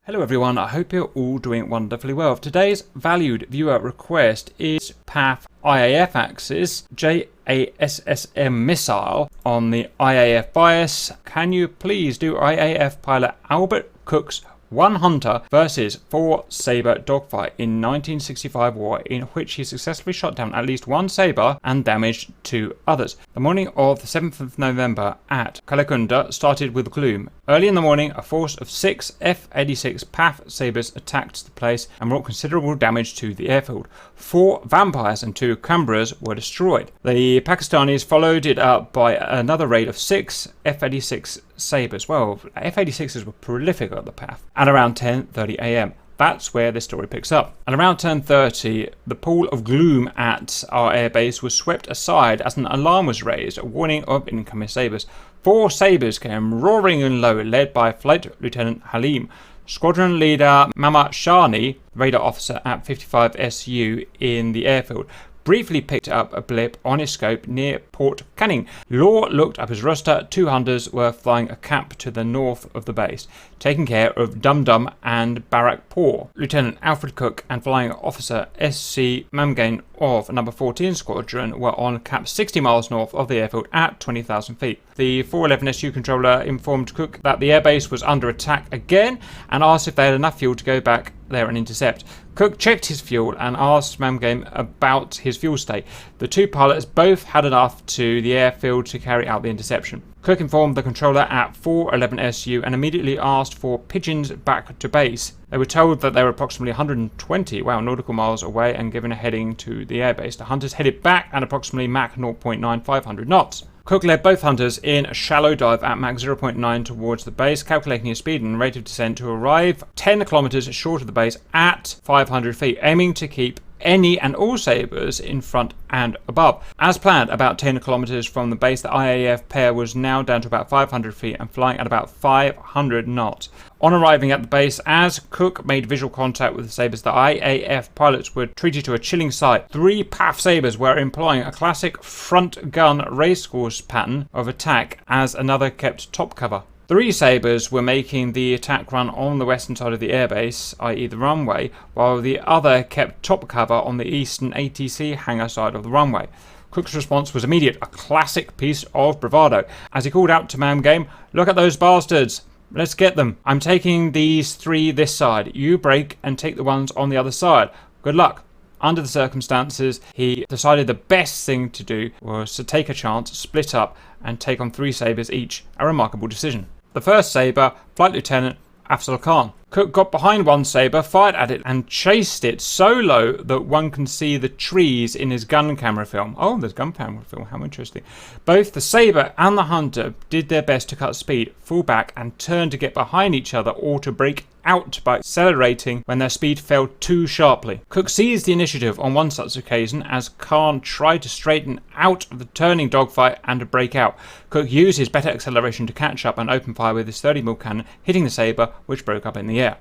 Hello everyone, I hope you're all doing wonderfully well. Today's valued viewer request is PAF IAF axis JASSM missile on the IAF bias. Can you please do IAF pilot Alfred Cooke's 1 Hunter versus 4 Sabre dogfight in 1965 war, in which he successfully shot down at least 1 Sabre and damaged 2 others. The morning of the 7th of November at Kalakunda started with gloom. Early in the morning, a force of 6 F-86 PAF Sabres attacked the place and wrought considerable damage to the airfield. 4 Vampires and 2 Canberras were destroyed. The Pakistanis followed it up by another raid of 6 F-86 Sabres. Well, F-86s were prolific at the PAF. At around 10:30 a.m. That's where this story picks up. At around 10:30, the pool of gloom at our airbase was swept aside as an alarm was raised, a warning of incoming Sabres. 4 Sabres came roaring in low, led by Flight Lieutenant Halim. Squadron leader Mama Shani, radar officer at 55 SU in the airfield, briefly picked up a blip on his scope near Port Canning. Law looked up his roster. 2 Hunters were flying a cap to the north of the base, taking care of Dum Dum and Barrackpore. Lieutenant Alfred Cooke and Flying Officer SC Mamgain of No. 14 Squadron were on cap 60 miles north of the airfield at 20,000 feet. The 411 SU controller informed Cooke that the airbase was under attack again and asked if they had enough fuel to go back there and intercept. Cooke checked his fuel and asked Mamgain about his fuel state. The 2 pilots both had enough to the airfield to carry out the interception. Cooke informed the controller at 411 SU and immediately asked for pigeons back to base. They were told that they were approximately 120 nautical miles away and given a heading to the airbase. The Hunters headed back at approximately Mach 0.9500 knots. Cooke led both Hunters in a shallow dive at Mach 0.9 towards the base, calculating his speed and rate of descent to arrive 10 kilometers short of the base at 500 feet, aiming to keep any and all Sabres in front and above. As planned, about 10 kilometers from the base, the IAF pair was now down to about 500 feet and flying at about 500 knots. On arriving at the base, as Cooke made visual contact with the Sabres, the IAF pilots were treated to a chilling sight. 3 PAF Sabres were employing a classic front gun racecourse pattern of attack as another kept top cover. 3 Sabres were making the attack run on the western side of the airbase, i.e. the runway, while the other kept top cover on the eastern ATC hangar side of the runway. Cooke's response was immediate, a classic piece of bravado, as he called out to Mamgain, "Look at those bastards! Let's get them. I'm taking these 3 this side. You break and take the ones on the other side. Good luck." Under the circumstances, he decided the best thing to do was to take a chance, split up, and take on 3 Sabres each, a remarkable decision. The first Sabre, Flight Lieutenant Afzal Khan. Cooke got behind 1 Sabre, fired at it, and chased it so low that one can see the trees in his gun camera film. Oh, there's gun camera film, how interesting. Both the Sabre and the Hunter did their best to cut speed, fall back, and turn to get behind each other or to break out by accelerating when their speed fell too sharply. Cooke seized the initiative on one such occasion as Khan tried to straighten out of the turning dogfight and to break out. Cooke used his better acceleration to catch up and open fire with his 30mm cannon, hitting the Sabre, which broke up in the air.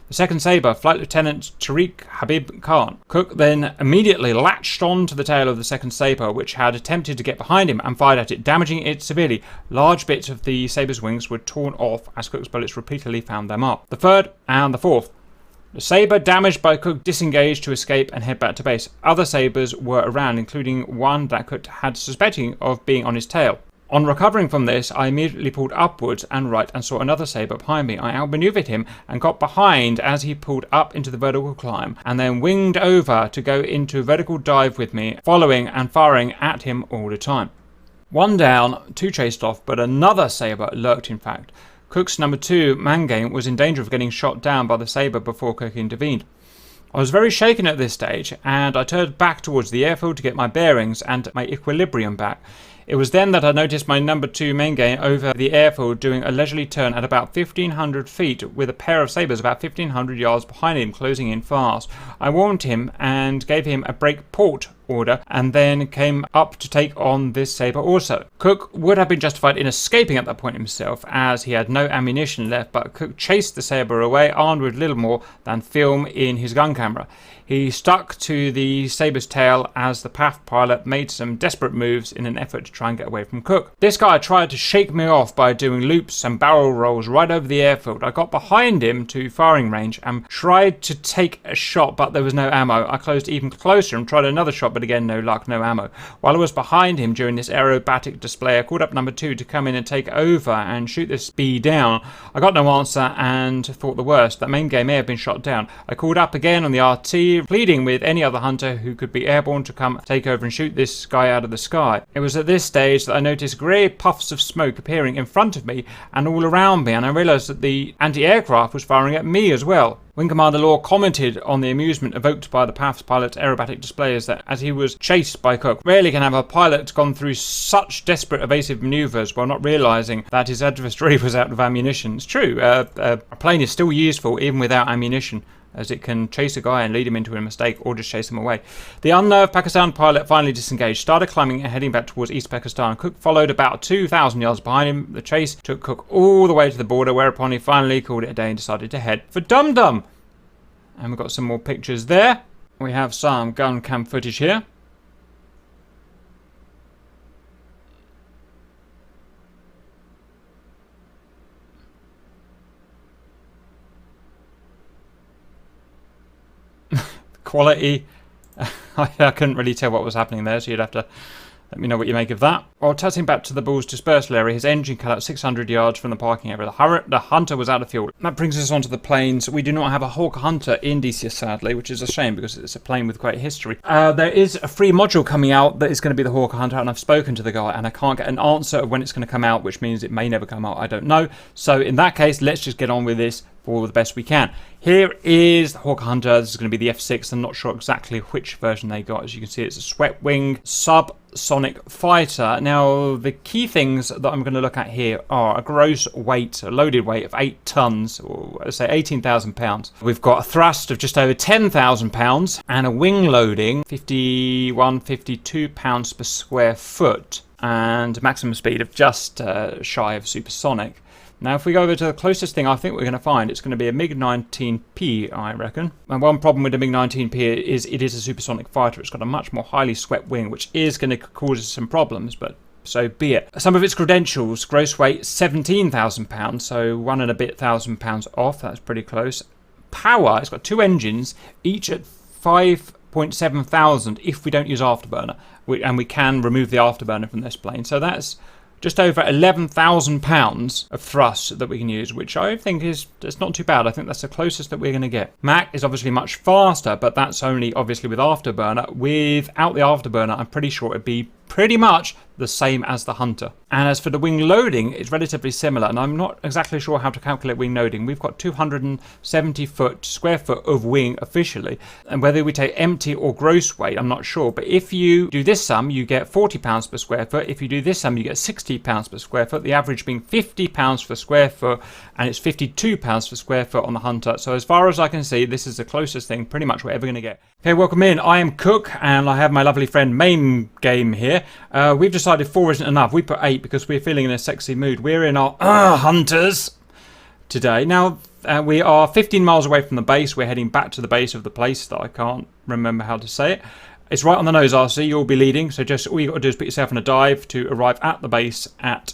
The second Sabre, Flight Lieutenant Tariq Habib Khan. Cooke then immediately latched on to the tail of the second Sabre, which had attempted to get behind him, and fired at it, damaging it severely. Large bits of the Sabre's wings were torn off as Cooke's bullets repeatedly found them up. The third and the fourth. The Sabre damaged by Cooke disengaged to escape and head back to base. Other Sabres were around, including one that Cooke had suspecting of being on his tail. On recovering from this, I immediately pulled upwards and right and saw another Sabre behind me. I outmaneuvered him and got behind as he pulled up into the vertical climb and then winged over to go into vertical dive with me, following and firing at him all the time. 1 down, 2 chased off, but another Sabre lurked in fact. Cooke's number 2, Mamgain, was in danger of getting shot down by the Sabre before Cooke intervened. I was very shaken at this stage and I turned back towards the airfield to get my bearings and my equilibrium back. It was then that I noticed my number 2 Mamgain over the airfield doing a leisurely turn at about 1,500 feet with a pair of Sabres about 1,500 yards behind him closing in fast. I warned him and gave him a break port order, and then came up to take on this Sabre also. Cooke would have been justified in escaping at that point himself, as he had no ammunition left, but Cooke chased the Sabre away, armed with little more than film in his gun camera. He stuck to the Sabre's tail as the PAF pilot made some desperate moves in an effort to try and get away from Cooke. This guy tried to shake me off by doing loops and barrel rolls right over the airfield. I got behind him to firing range and tried to take a shot, but there was no ammo. I closed even closer and tried another shot, but again, no luck, no ammo. While I was behind him during this aerobatic display, I called up number 2 to come in and take over and shoot this bee down. I got no answer and thought the worst. That main game may have been shot down. I called up again on the RT, pleading with any other hunter who could be airborne to come take over and shoot this guy out of the sky. It was at this stage that I noticed grey puffs of smoke appearing in front of me and all around me, and I realised that the anti-aircraft was firing at me as well. Wing Commander Law commented on the amusement evoked by the PAF's pilot's aerobatic display as he was chased by Cooke. Rarely can have a pilot gone through such desperate evasive manoeuvres while not realising that his adversary was out of ammunition. It's true, a plane is still useful even without ammunition, as it can chase a guy and lead him into a mistake or just chase him away. The unnerved Pakistan pilot finally disengaged, started climbing and heading back towards East Pakistan. Cooke followed about 2,000 yards behind him. The chase took Cooke all the way to the border, whereupon he finally called it a day and decided to head for Dum Dum. And we've got some more pictures there. We have some gun cam footage here. Quality, I couldn't really tell what was happening there, so you'd have to let me know what you make of that. While touching back to the bull's dispersal area, his engine cut out 600 yards from the parking area. The Hunter was out of fuel. That brings us onto the planes. We do not have a Hawk Hunter in DCS, sadly, which is a shame because it's a plane with great history. There is a free module coming out that is going to be the Hawk Hunter, and I've spoken to the guy, and I can't get an answer of when it's going to come out, which means it may never come out. I don't know. So in that case, let's just get on with this for the best we can. Here is the Hawk Hunter. This is going to be the F-86. I'm not sure exactly which version they got. As you can see, it's a swept wing subsonic fighter. Now, the key things that I'm going to look at here are a gross weight, a loaded weight of 8 tons, or let's say 18,000 pounds. We've got a thrust of just over 10,000 pounds and a wing loading 52 pounds per square foot, and a maximum speed of just shy of supersonic. Now, if we go over to the closest thing I think we're going to find, it's going to be a MiG-19P, I reckon. And one problem with the MiG-19P is it is a supersonic fighter. It's got a much more highly swept wing, which is going to cause us some problems, but so be it. Some of its credentials: gross weight 17,000 pounds, so 1 and a bit thousand pounds off. That's pretty close. Power: it's got 2 engines, each at 5.7 thousand if we don't use afterburner, and we can remove the afterburner from this plane. So that's just over 11,000 pounds of thrust that we can use, which I think it's not too bad. I think that's the closest that we're going to get. Mach is obviously much faster, but that's only obviously with afterburner. Without the afterburner, I'm pretty sure it'd be pretty much the same as the Hunter. And as for the wing loading, it's relatively similar, and I'm not exactly sure how to calculate wing loading. We've got 270 square foot of wing officially, and whether we take empty or gross weight, I'm not sure. But if you do this sum, you get 40 pounds per square foot. If you do this sum, you get 60 pounds per square foot, the average being 50 pounds per square foot, and it's 52 pounds per square foot on the Hunter. So as far as I can see, this is the closest thing pretty much we're ever going to get. Okay, welcome in. I am Cooke, and I have my lovely friend Main Game here. We've decided 4 isn't enough. We put 8 because we're feeling in a sexy mood. We're in our Hunters today. Now, we are 15 miles away from the base. We're heading back to the base of the place that I can't remember how to say it. It's right on the nose, RC. You'll be leading, so just all you got to do is put yourself in a dive to arrive at the base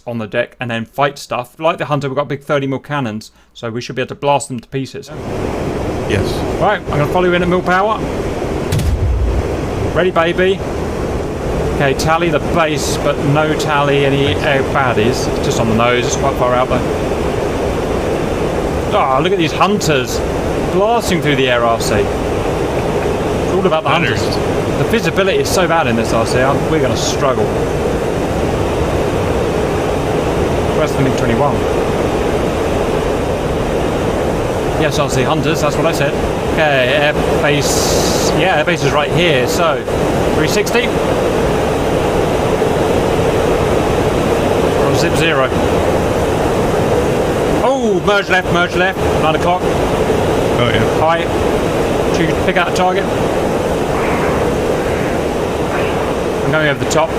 on the deck and then fight stuff. Like the Hunter, we've got big 30mm cannons, so we should be able to blast them to pieces. Yes. Right, I'm going to follow you in at mil power. Ready, baby. Okay, tally the base, but no tally any air baddies. It's just on the nose, it's quite far out though. Oh, look at these Hunters blasting through the air, RC. It's all about the Hunters. The visibility is so bad in this, RC. We're going to struggle. Where's the MiG-21? Yes, RC Hunters, that's what I said. Okay, air base. Yeah, air base is right here. So, 360. We're on zip 0. Oh, merge left, 9 o'clock. Oh, yeah. High. Should you pick out a target? I'm going over the top.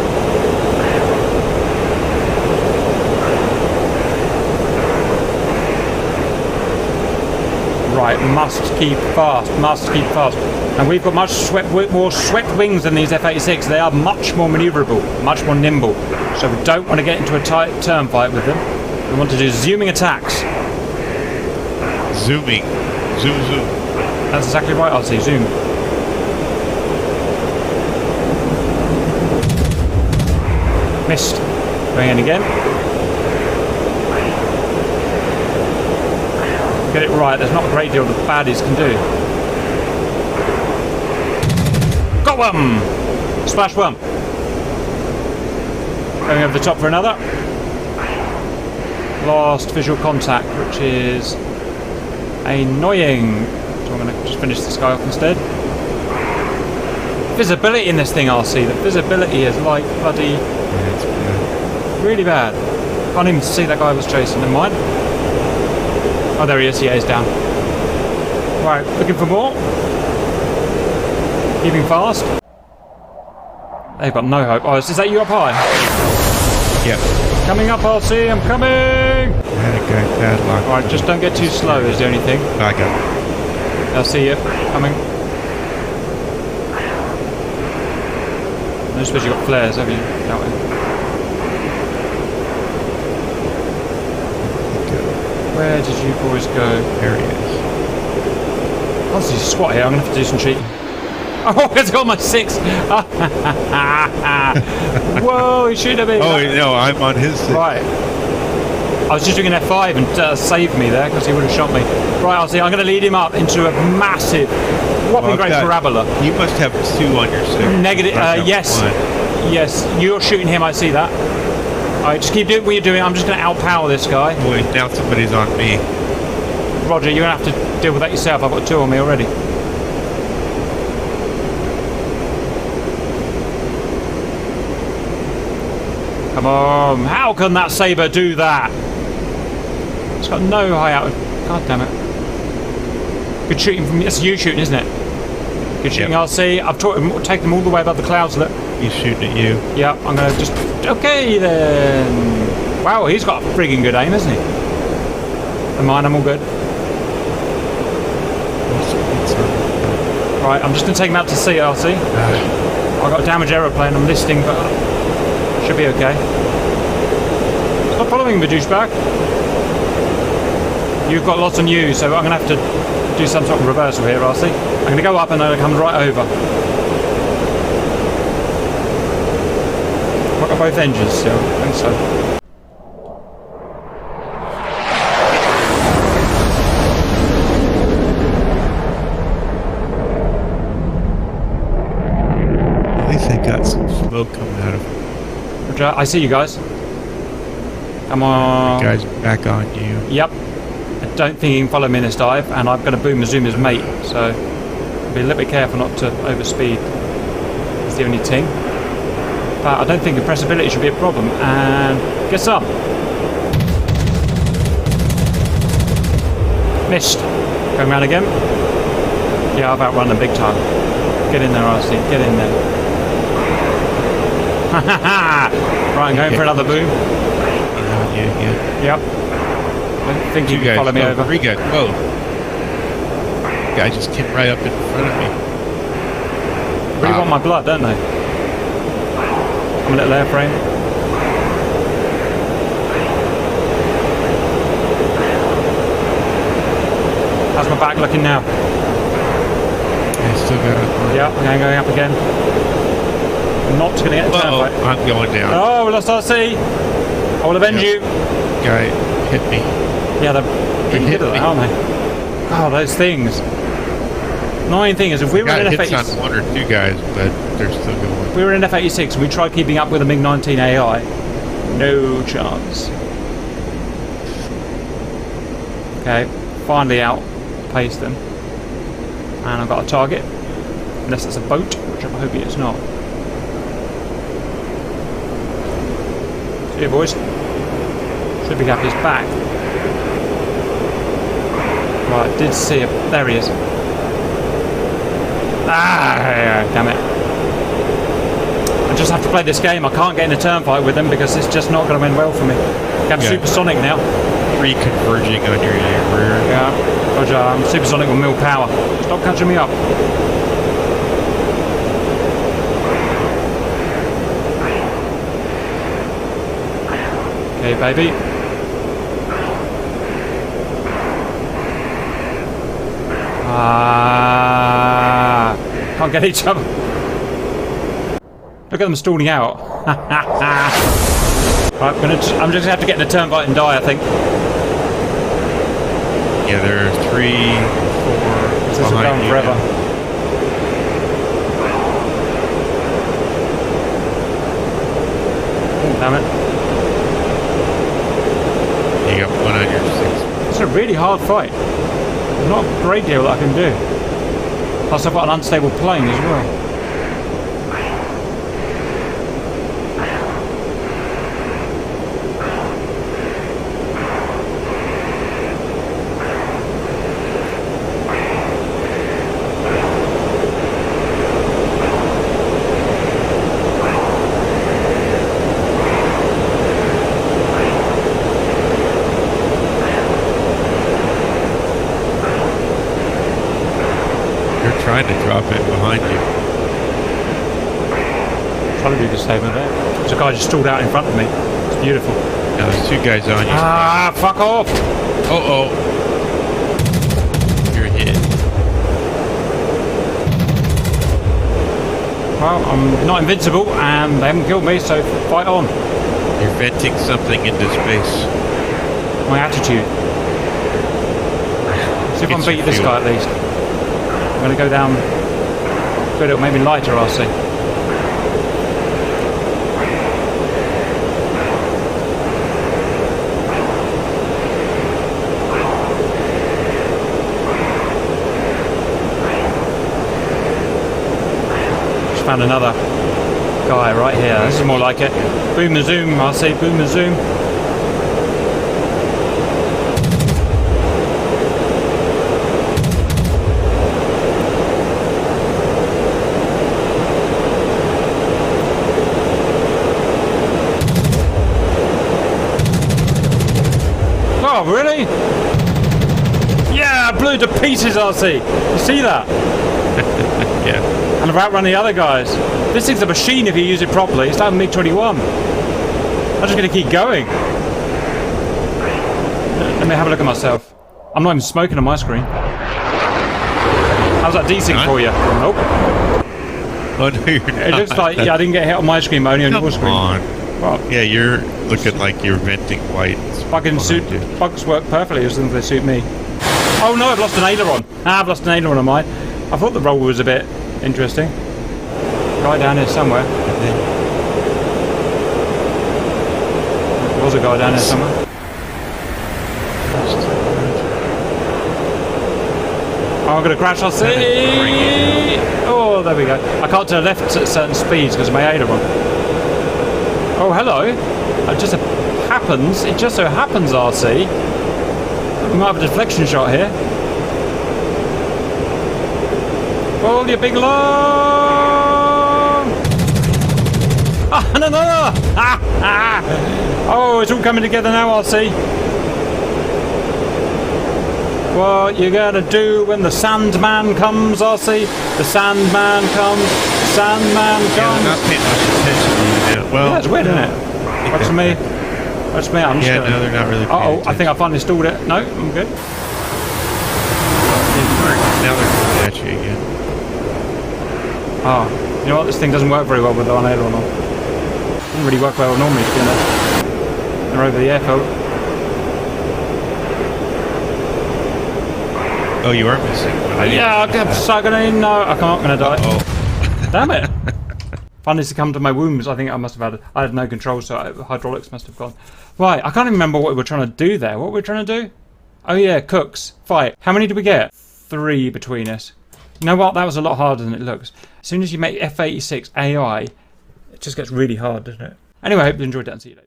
Right, must keep fast, must keep fast. And we've got more swept wings than these F-86. They are much more manoeuvrable, much more nimble. So we don't want to get into a tight turn fight with them. We want to do zooming attacks. Zooming. Zoom, zoom. That's exactly right, I'll say zoom. Missed. Going in again. Get it right, there's not a great deal the baddies can do. Got one! Splash one. Going over the top for another. Lost visual contact, which is annoying. So I'm going to just finish this guy off instead. Visibility in this thing, RC. The visibility is like bloody... Yeah, it's bad. Really bad. Can't even see that guy I was chasing. Never mind. Oh, there he is. Yeah, he's down. Right, looking for more. Keeping fast. They've got no hope. Oh, is that you up high? Yeah. Coming up, RC. I'm coming! Had a guy padlock. Alright, just don't get too slow is the only thing. I got it. I'll see you. Coming. I suppose you've got flares, have you? That way. Where did you boys go? There he is. Oh, there's a squat here. I'm going to have to do some cheating. Oh, it's got my 6. Whoa, he should have been. Oh, no, I'm on his 6. Right. I was just doing an F5 and saved me there because he would have shot me. Right, I'll see. I'm going to lead him up into a massive, whopping great parabola. You must have 2 on your 6. Negative. Yes. One. Yes. You're shooting him. I see that. Alright, just keep doing what you're doing. I'm just going to outpower this guy. Boy, now somebody's on me. Roger, you're going to have to deal with that yourself. I've got 2 on me already. Come on. How can that Sabre do that? It's got no high out. God damn it. Good shooting from... It's you shooting, isn't it? Good shooting, Yep. RC. I've taken them all the way above the clouds. Look. He's shooting at you. Yeah, I'm going to just... Okay, then. Wow, he's got a frigging good aim, hasn't he? And mine, I'm all good. Right, I'm just going to take him out to sea, RC. I've got a damage aeroplane. I'm listing, but should be okay. Stop following me, douchebag. You've got lots on you, so I'm going to have to do some sort of reversal here, RC. I'm going to go up and then I'll come right over. I've got both engines still, I think so. At least I got some smoke coming out of him. I see you guys. Come on. The guy's back on you. Yep. I don't think he can follow me in this dive, and I'm going to boom and zoom his mate, so be a little bit careful not to overspeed. That's the only thing. But I don't think compressibility should be a problem, and get some. Missed. Going round again. Yeah, I've outrun them big time. Get in there, RC. Get in there. Right, I'm going for another boom. Yeah. Yep. I don't think you can follow me over. 3 guys. Whoa. Guy just came right up in front of me. Really want my blood, don't they? I'm a little airframe. How's my back looking now? I still got it. Yeah, I'm going up again. I'm not going to get a turn fight. I'm going down. Oh, we lost RC. I will avenge you. Guy hit me. Yeah, they're pretty good at that, aren't they? Oh, those things. Annoying thing is, if we were in hits F-86... on 1 or 2 guys, but they're still going. If we were in F-86 and we tried keeping up with a MiG-19 AI, no chance. Okay, finally outpaced them. And I've got a target. Unless it's a boat, which I'm hoping it's not. See you, boys. Should be up his back. Right, I did see him. There he is. Ah, damn it. just have to play this game. I can't get in a turn fight with them because it's just not going to end well for me. I'm supersonic now. Reconverging on your rear. Yeah, Roger, I'm supersonic with mill power. Stop catching me up. Okay, baby. Can't get each other. Look at them stalling out. Right, I'm just gonna have to get in a turn fight and die, I think. Yeah, there are 3, 4. This is going forever. Oh, damn it. You got 1 on your 6. It's a really hard fight. Not a great deal that I can do. Plus I've got an unstable plane as well. Trying to drop it behind you. Trying to do the same event. There's a guy just stalled out in front of me. It's beautiful. Now there's 2 guys on you. Ah, fuck off! Oh. You're hit. Well, I'm not invincible and they haven't killed me, so fight on. You're venting something into space. My attitude. See if I can beat this guy at least. I'm going to go down. Good, it'll make me lighter, I'll see. Just found another guy right here. This is more like it. Boom and zoom, I'll say boom and zoom. Oh, really? Yeah, blew to pieces, RC. You see that? Yeah. And I've outrun the other guys. This thing's a machine if you use it properly. It's like a MiG-21. I'm just going to keep going. Let me have a look at myself. I'm not even smoking on my screen. How's that desync for you? Nope. Oh, no, you're not. It looks like, yeah, I didn't get hit on my screen, but only on your screen. Come on. Well, yeah, you're looking like you're venting white. Fucking bugs work perfectly as long as they suit me. Oh no, I've lost an aileron. I've lost an aileron on mine. I thought the roll was a bit interesting. Guy down here somewhere. There was a guy down here somewhere. Oh, I'm going to crash, I'll see. Oh, there we go. I can't turn left at certain speeds because of my aileron. Oh, hello. It just so happens, RC. We might have a deflection shot here. Pull your big long. Ah, and another. Oh, it's all coming together now, RC. What you gonna do when the Sandman comes, RC? The Sandman comes. The Sandman comes. Yeah, they're not paying much attention to you now. Well, yeah, it's weird, isn't it? Watch me. Watch me. I'm just yeah, gonna... no, they're not really paying attention. I think I finally stalled it. No, I'm good. Now they're coming at you again. Oh, you know what? This thing doesn't work very well with the aileron on. Doesn't really work well normally, to be honest. They're over the airfield. Oh, you are missing one. Yeah, I'm so no, I'm not gonna die. Uh-oh. Damn it! Finally succumbed to my wounds. I think I must have had. I had no control, so hydraulics must have gone. Right, I can't even remember what we were trying to do there. What were we trying to do? Oh yeah, Cooks fight. How many did we get? 3 between us. You know what? That was a lot harder than it looks. As soon as you make F-86 AI, it just gets really hard, doesn't it? Anyway, I hope you enjoyed that and see you later.